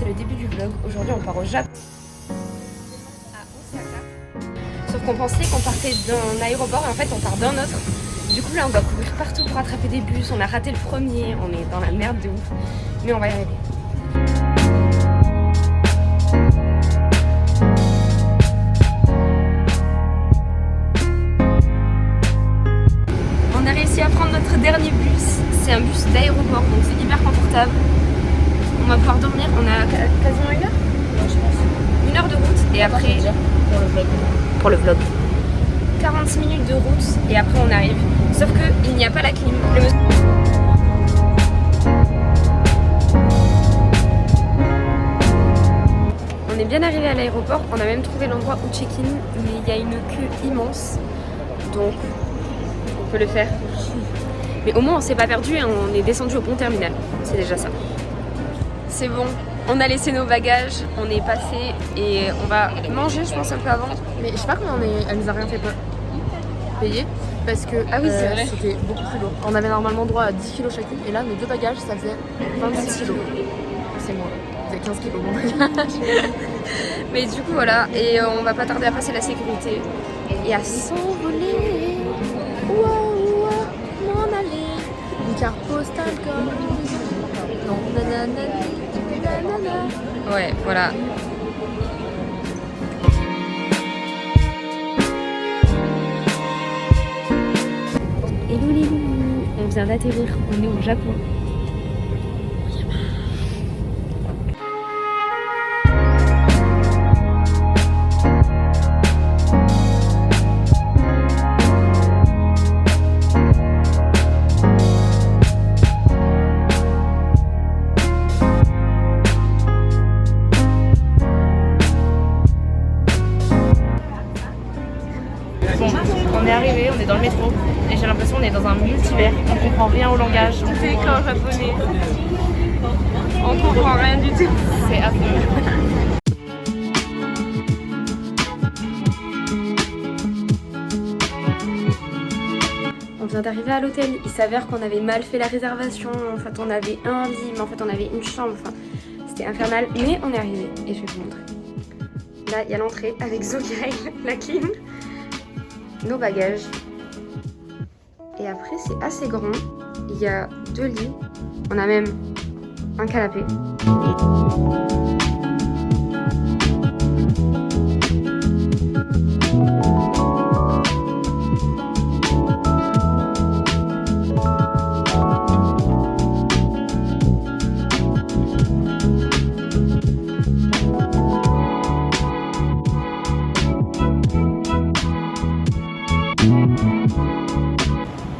c'est le début du vlog. Aujourd'hui, on part au Japon. À Osaka. Sauf qu'on pensait qu'on partait d'un aéroport et en fait, on part d'un autre. Du coup, là, on doit courir partout pour attraper des bus. On a raté le premier. On est dans la merde de ouf. Mais on va y arriver. On a réussi à prendre notre dernier bus. C'est un bus d'aéroport, donc c'est hyper confortable. On va pouvoir dormir. On a quasiment 1 heure. Ouais, je pense. 1 heure de route et après pour le vlog. pour le vlog. 46 minutes de route et après on arrive. Sauf que il n'y a pas la clim. On est bien arrivé à l'aéroport. On a même trouvé l'endroit où check-in, mais il y a une queue immense. Donc on peut le faire. Mais au moins on s'est pas perdu et on est descendu au bon terminal. C'est déjà ça. C'est bon. On a laissé nos bagages, on est passé et on va manger je pense un peu avant. Mais je sais pas comment elle nous a rien fait payer parce que Ah oui, c'est vrai. c'était beaucoup plus lourd. On avait normalement droit à 10 kilos chacune et là nos 2 bagages ça faisait 26 kilos. C'est moi. C'est 15 kilos mon bagage. Mais du coup voilà, et on va pas tarder à passer la sécurité et à s'envoler. Ouah, m'en aller. Une carte postale comme non, nanana, nanana. Ouais, voilà. Hello les loulous, on vient d'atterrir, on est au Japon. On est arrivé, on est dans le métro et j'ai l'impression qu'on est dans un multivers. On comprend rien au langage. On fait qu'en japonais. On comprend rien du tout. C'est affreux. On vient d'arriver à l'hôtel, il s'avère qu'on avait mal fait la réservation. En fait on avait un lit, mais en fait on avait une chambre. Enfin, c'était infernal, mais on est arrivé et je vais vous montrer. Là il y a l'entrée avec Zogail, la clim, nos bagages. Et après c'est assez grand, il y a 2 lits, on a même un canapé.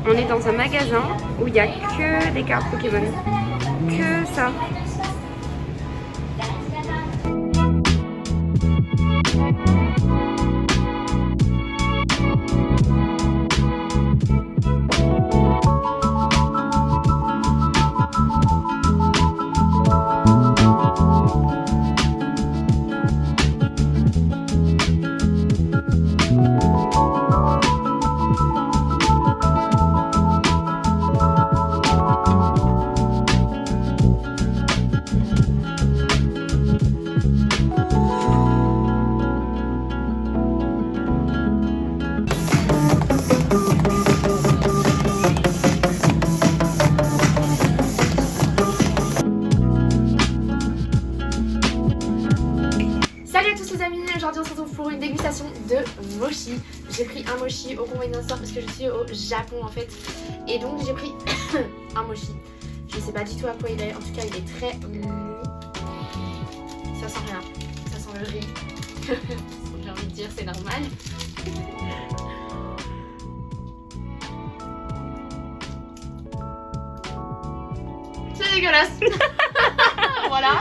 On est dans un magasin où il n'y a que des cartes Pokémon. Que ça. Salut à tous les amis, aujourd'hui on se retrouve pour une dégustation de mochi. J'ai pris un mochi au convenience store parce que je suis au Japon en fait. Et donc j'ai pris un mochi. Je sais pas du tout à quoi il est, en tout cas il est très mou. Ça sent rien, ça sent le riz. J'ai envie de dire c'est normal. C'est dégueulasse. Voilà.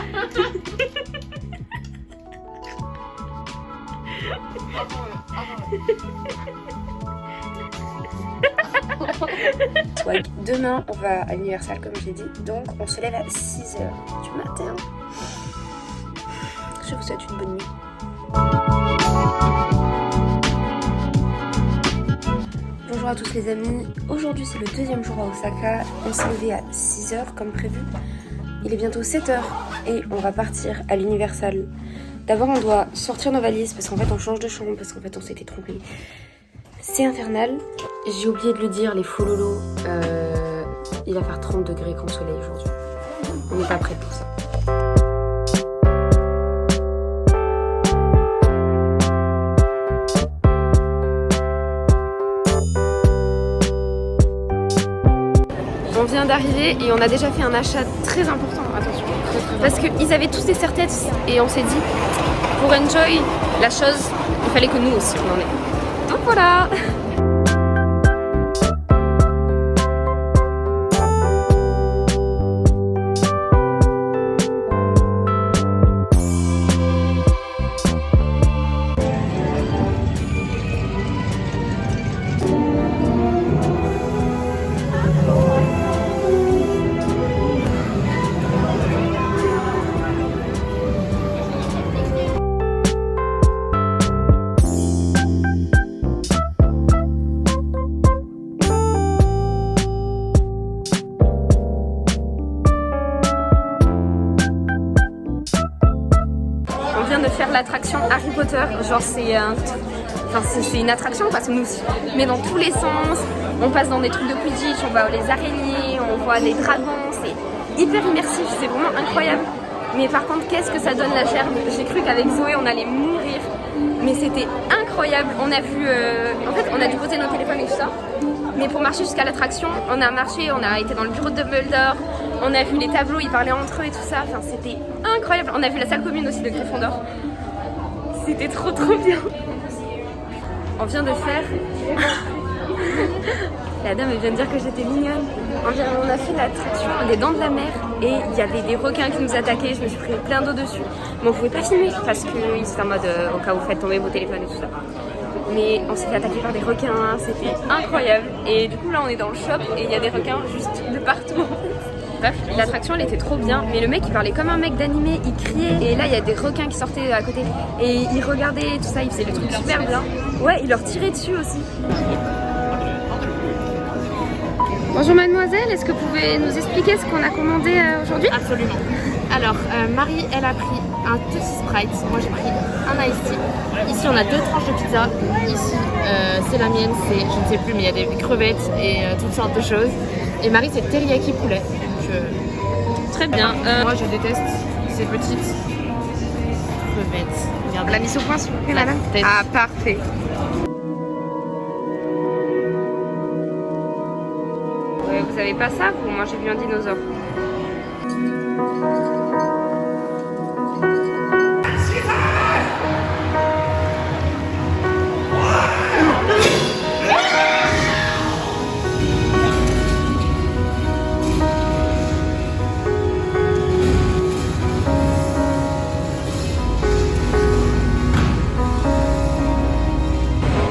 Swag. Demain, on va à l'Universal comme j'ai dit, donc on se lève à 6h du matin. Je vous souhaite une bonne nuit. Bonjour à tous les amis, aujourd'hui c'est le 2e jour à Osaka, on s'est levé à 6h comme prévu. Il est bientôt 7h et on va partir à l'Universal. D'abord on doit sortir nos valises parce qu'en fait on change de chambre, parce qu'en fait on s'était trompé. C'est infernal. J'ai oublié de le dire, les faux lolos, il va faire 30 degrés grand soleil aujourd'hui. On n'est pas prêts pour ça. On vient d'arriver et on a déjà fait un achat très important, attention, parce qu'ils avaient tous des serre-têtes et on s'est dit, pour enjoy la chose, il fallait que nous aussi on en ait. Donc voilà. De faire l'attraction Harry Potter, genre c'est une attraction quoi, c'est nous aussi, mais dans tous les sens. On passe dans des trucs de Quidditch, on voit les araignées, on voit des dragons, c'est hyper immersif, c'est vraiment incroyable. Mais par contre, qu'est-ce que ça donne la gerbe? J'ai cru qu'avec Zoé on allait mourir, mais c'était incroyable. On a vu, en fait on a dû poser nos téléphones et tout ça, mais pour marcher jusqu'à l'attraction, on a marché, on a été dans le bureau de Dumbledore, on a vu les tableaux, ils parlaient entre eux et tout ça, enfin c'était incroyable. On a vu la salle commune aussi de Gryffondor, c'était trop bien. On vient de faire... La dame elle vient de dire que j'étais mignonne. On a fait l'attraction des dents de la mer et il y avait des requins qui nous attaquaient, je me suis pris plein d'eau dessus. Mais on pouvait pas filmer parce qu'ils étaient en mode au cas où vous faites tomber vos téléphones et tout ça. Mais on s'est fait attaquer par des requins, c'était incroyable. Et du coup là on est dans le shop et il y a des requins juste de partout. Bref, l'attraction elle était trop bien, mais le mec il parlait comme un mec d'animé, il criait et là il y a des requins qui sortaient à côté et il regardait tout ça, il faisait des trucs super bien. Ouais, il leur tirait dessus aussi. Bonjour mademoiselle, est-ce que vous pouvez nous expliquer ce qu'on a commandé aujourd'hui? Absolument. Alors, Marie, elle a pris un Tutti Sprite, moi j'ai pris un Iced Tea. Ici on a 2 tranches de pizza, ici c'est la mienne, c'est, je ne sais plus, mais il y a des crevettes et toutes sortes de choses. Et Marie c'est teriyaki poulet. Très bien. Moi je déteste ces petites crevettes. Regarde. La mise au point s'il vous plaît madame. Ah parfait. Ouais, vous avez pas ça? Vous mangez bien un dinosaure.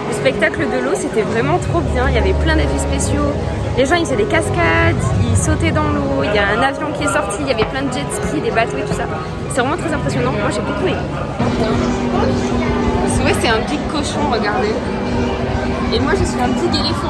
Le spectacle de l'eau c'était vraiment trop bien, il y avait plein d'effets spéciaux, les gens ils faisaient des cascades, ils sautaient dans l'eau, il y a un avion qui est sorti, il y avait plein de jet skis, des bateaux et tout ça. C'est vraiment très impressionnant, moi j'ai beaucoup aimé. Ouais, c'est un big cochon, regardez. Et moi je suis un petit éléphant.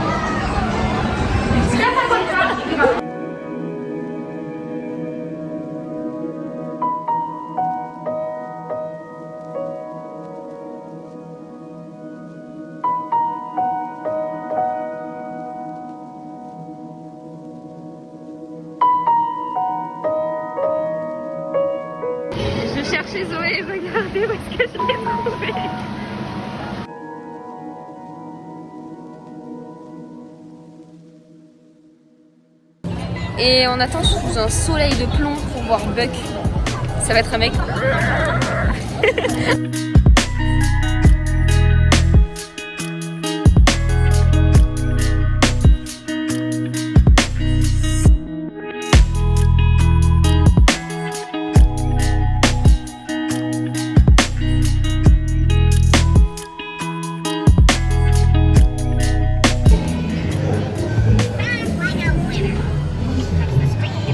Je cherchais Zoé, regardez où est-ce que je l'ai trouvée. Et on attend sous un soleil de plomb pour voir Buck. Ça va être un mec.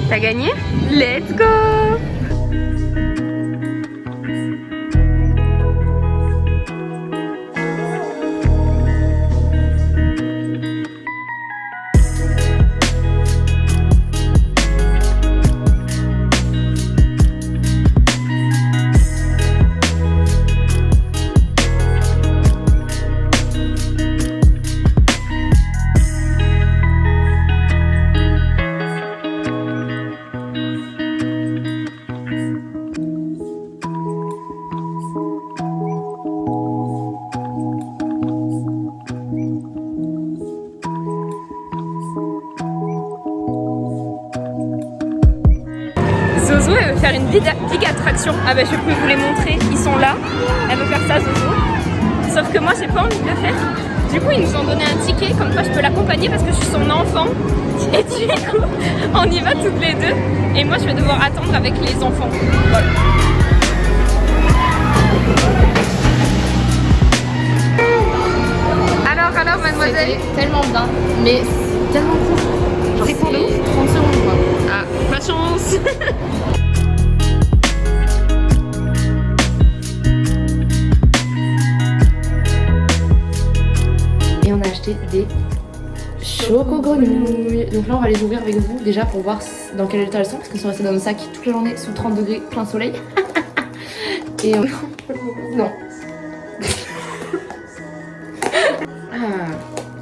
T'as gagné? Let's go! faire une big attraction. Ah bah je peux vous les montrer, ils sont là. Elle veut faire ça Zozo. Sauf que moi j'ai pas envie de le faire. Du coup ils nous ont donné un ticket comme quoi je peux l'accompagner parce que je suis son enfant. Et du coup on y va toutes les deux. Et moi je vais devoir attendre avec les enfants. Voilà. Alors mademoiselle. C'était tellement bien, mais tellement court. Genre c'est 30 secondes quoi. Ah, pas de chance. Et on a acheté des choco-grenouilles. Donc là on va les ouvrir avec vous déjà pour voir dans quel état elles sont parce qu'elles sont restées dans le sac toute la journée sous 30 degrés plein soleil. Et on... Non. Ah,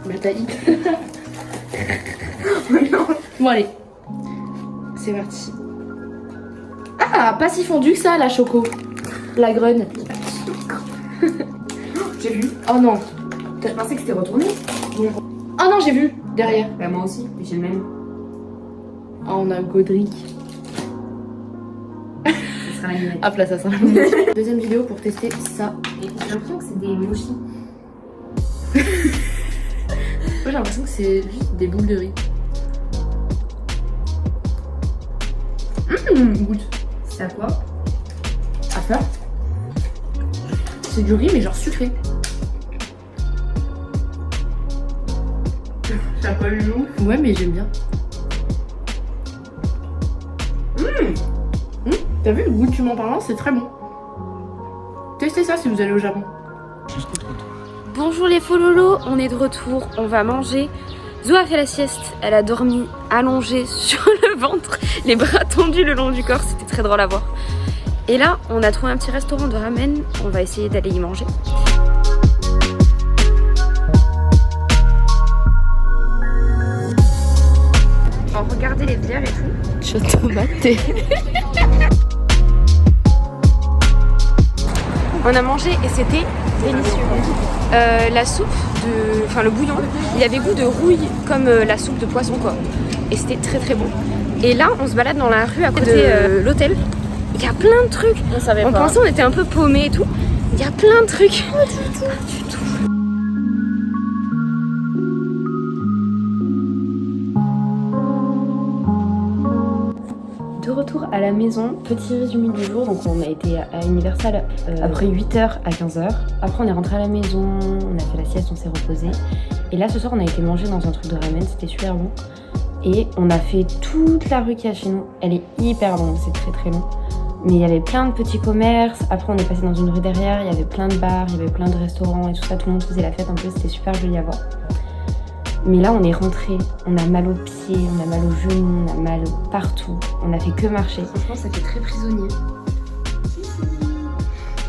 belle taille. Bon allez, c'est parti. Ah, pas si fondu que ça la choco. La grenne. J'ai vu. Oh non. Je pensais que c'était retourné. Oh non, j'ai vu derrière. Bah moi aussi, j'ai le même. Oh, on a Godric. Ça sera la mienne. Hop là, ça sera la mienne. Deuxième vidéo pour tester ça. Et j'ai l'impression que c'est des mochis. Moi j'ai l'impression que c'est juste des boules de riz. Goûte. C'est à quoi? À faire. C'est du riz mais genre sucré. C'est à quoi le loup? Ouais mais j'aime bien. T'as vu le goût de en parlant, c'est très bon. Testez ça si vous allez au Japon. Bonjour les fololos, on est de retour, on va manger. Zo a fait la sieste, elle a dormi allongée sur le ventre, les bras tendus le long du corps, c'était très drôle à voir. Et là, on a trouvé un petit restaurant de ramen, on va essayer d'aller y manger. Oh, regardez les bières et tout. Chaud tomaté. On a mangé et c'était délicieux. La soupe, enfin le bouillon, il avait goût de rouille comme la soupe de poisson quoi. Et c'était très très bon. Et là, on se balade dans la rue à côté de l'hôtel. Il y a plein de trucs. On pensait on était un peu paumés et tout. Il y a plein de trucs. Pas du tout. De retour à la maison, petit résumé du jour. Donc on a été à Universal après 8h à 15h. Après on est rentré à la maison, on a fait la sieste, on s'est reposé. Et là ce soir on a été manger dans un truc de ramen, c'était super bon. Et on a fait toute la rue qu'il y a chez nous. Elle est hyper longue, c'est très très long. Mais il y avait plein de petits commerces. Après on est passé dans une rue derrière, il y avait plein de bars, il y avait plein de restaurants et tout ça. Tout le monde faisait la fête un peu, c'était super joli à voir. Mais là on est rentré, on a mal aux pieds, on a mal aux genoux, on a mal partout. On a fait que marcher. Franchement ça fait très prisonnier.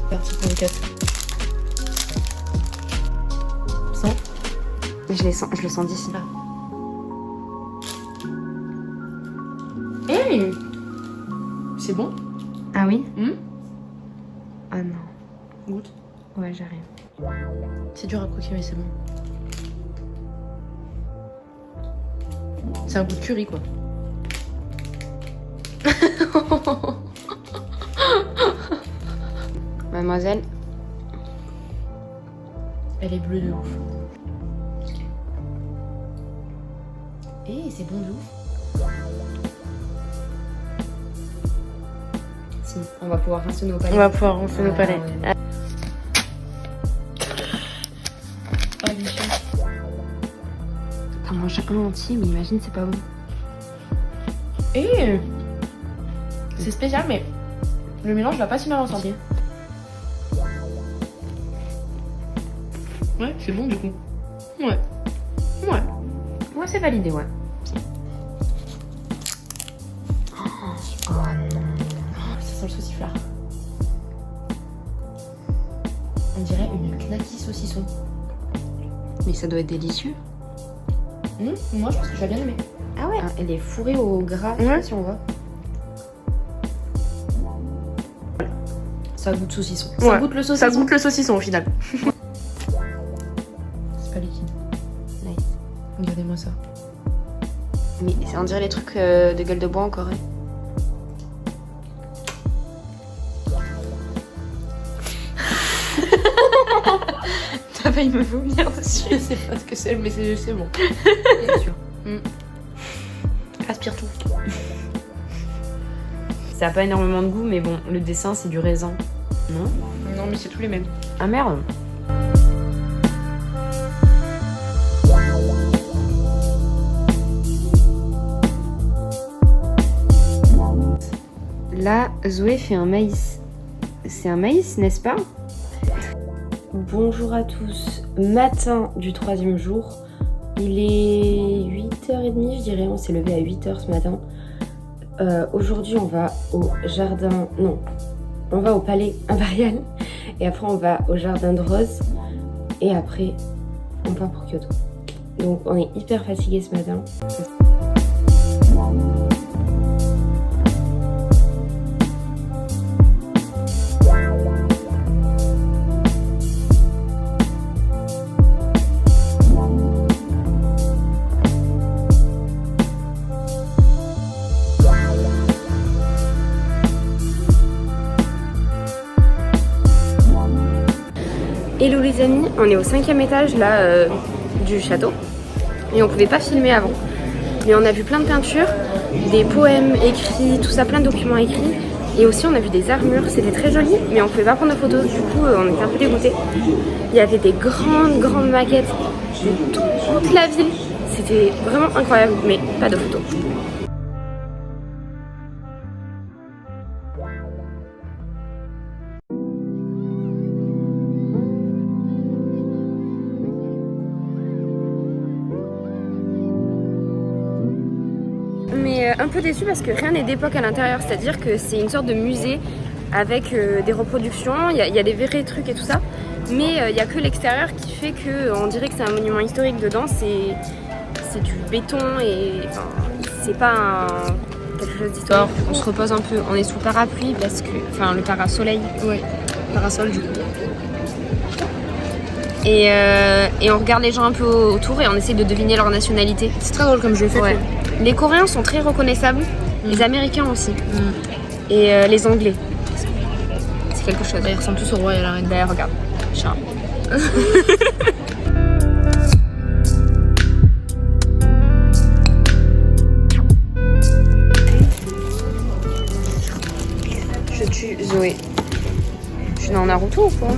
Parti pour le 4. 100. Je le sens d'ici là. Hey, c'est bon? Ah oui? Ah non. Goûte. Ouais j'arrive. C'est dur à croquer mais c'est bon. C'est un goût de curry quoi. Mademoiselle. Elle est bleue de ouf. Eh, c'est bon de ouf. Si, on va pouvoir rincer nos palais. On va pouvoir ronfler nos palais. Ouais. T'en manges un entier, mais imagine c'est pas bon. Et c'est spécial, mais le mélange va pas si mal ressentir. Ouais, c'est bon du coup. Ouais. Ouais. Ouais, c'est validé, ouais. Oh non. Ça sent le sauciflard. On dirait une knacky saucisson. Mais ça doit être délicieux. Moi je pense que tu vas bien aimer. Ah ouais. Elle est fourrée au gras, Ouais. si on voit. Ça goûte saucisson. Ouais. Ça goûte le saucisson. Ça goûte le saucisson au final. C'est pas liquide. Nice. Regardez-moi ça. Mais on dirait les trucs de gueule de bois encore. Hein. failli me vomir dessus. Je sais pas ce que c'est, mais c'est bon. C'est sûr. Aspire tout. Ça a pas énormément de goût, mais bon, le dessin c'est du raisin. Non? Non, mais c'est tous les mêmes. Ah merde! Là, Zoé fait un maïs. C'est un maïs, n'est-ce pas? Bonjour à tous. Matin du 3e jour. Il est 8h30, je dirais. On s'est levé à 8h ce matin. Aujourd'hui, on va au jardin... Non, on va au palais impérial. Et après, on va au jardin de Rose. Et après, on part pour Kyoto. Donc, on est hyper fatigués ce matin. Hello les amis, on est au 5e étage là du château et on pouvait pas filmer avant. Mais on a vu plein de peintures, des poèmes écrits, tout ça, plein de documents écrits. Et aussi on a vu des armures, c'était très joli, mais on pouvait pas prendre de photos, du coup on était un peu dégoûtés. Il y avait des grandes maquettes de toute la ville. C'était vraiment incroyable, mais pas de photos. Mais un peu déçue parce que rien n'est d'époque à l'intérieur, c'est-à-dire que c'est une sorte de musée avec des reproductions, il y a des vrais trucs et tout ça, mais il n'y a que l'extérieur qui fait qu'on dirait que c'est un monument historique. Dedans, c'est du béton et enfin, c'est pas quelque chose d'historique. On se repose un peu, on est sous parapluie parce que, enfin le parasoleil, ouais, parasol du coup. Et on regarde les gens un peu autour et on essaie de deviner leur nationalité. C'est très drôle comme jeu fait. Ouais. Les Coréens sont très reconnaissables, les Américains aussi, et les Anglais. C'est quelque chose. Bah, ils ressemblent tous au roi et à la reine. D'ailleurs, regarde, chat. Je tue Zoé. Je suis dans Naruto ou quoi?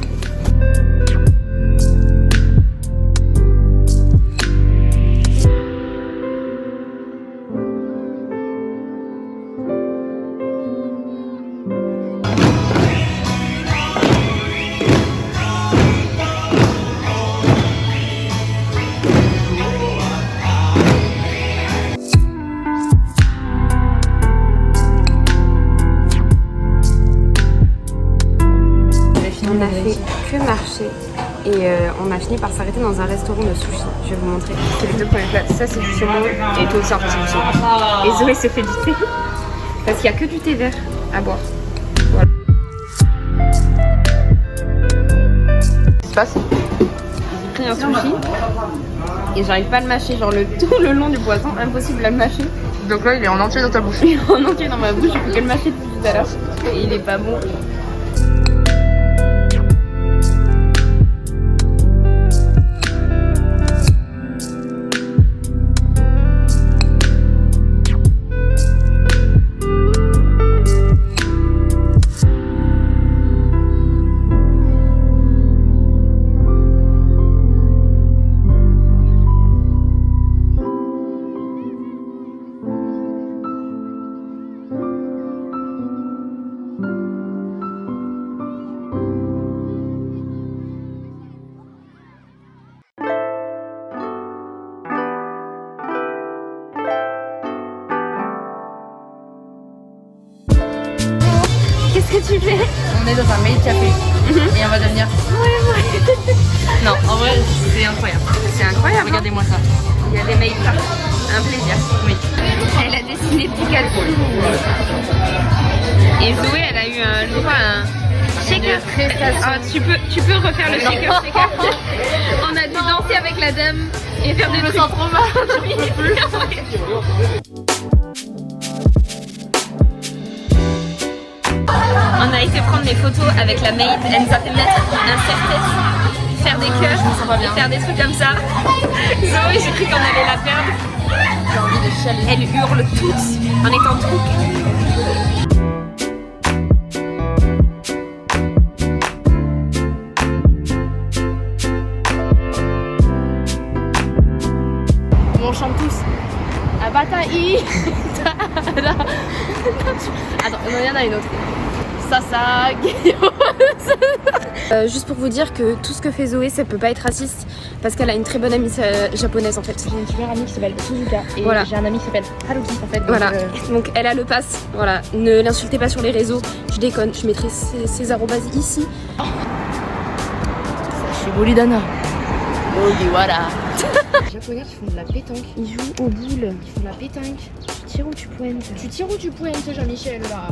On a fait que marcher et on a fini par s'arrêter dans un restaurant de sushi. Je vais vous montrer. C'est les deux premiers plats. Ça c'est du saumon et toi aussi en fait c'est du saumon. Et Zoé se fait du thé parce qu'il n'y a que du thé vert à boire. Voilà. Qu'est-ce qui se passe? J'ai pris un sushi et j'arrive pas à le mâcher. Genre tout le long du poisson, impossible à le mâcher. Donc là, il est en entier dans ta bouche. Il est en entier dans ma bouche, je peux que le mâcher depuis tout à l'heure. Et il est pas bon. Qu'est-ce que tu fais? On est dans un made café et on va devenir. Non, en vrai, c'est incroyable. C'est incroyable. Regardez-moi ça. Il y a des mails là. Un plaisir. Oui. Elle a dessiné Pikachu. Et Zoé, elle a eu un shaker. Ah, tu peux refaire le shaker. On a dû danser avec la dame et faire des trucs. Je me sens trop mal. On a été prendre des photos avec la maid, elle nous a fait mettre un serre-tête faire des cœurs, et faire des trucs comme ça. Zoé, j'ai cru qu'on allait la perdre. J'ai envie de chialer. Elle hurle toutes en étant trop. On chante tous. Abataï. Attends, non, il y en a une autre. Sasa, Juste pour vous dire que tout ce que fait Zoé, ça peut pas être raciste parce qu'elle a une très bonne amie japonaise en fait. J'ai une super amie qui s'appelle Suzuka et Voilà. j'ai un ami qui s'appelle Haruki en fait. Voilà, donc elle a le pass. Voilà, ne l'insultez pas sur les réseaux. Je déconne, je mettrai ses arrobas ici. Chez Bolidana. Voilà. Les Japonais qui font de la pétanque. Ils jouent aux boules. Ils font de la pétanque. Tu tires ou tu pointes? Tu tires ou tu pointes, Jean-Michel là?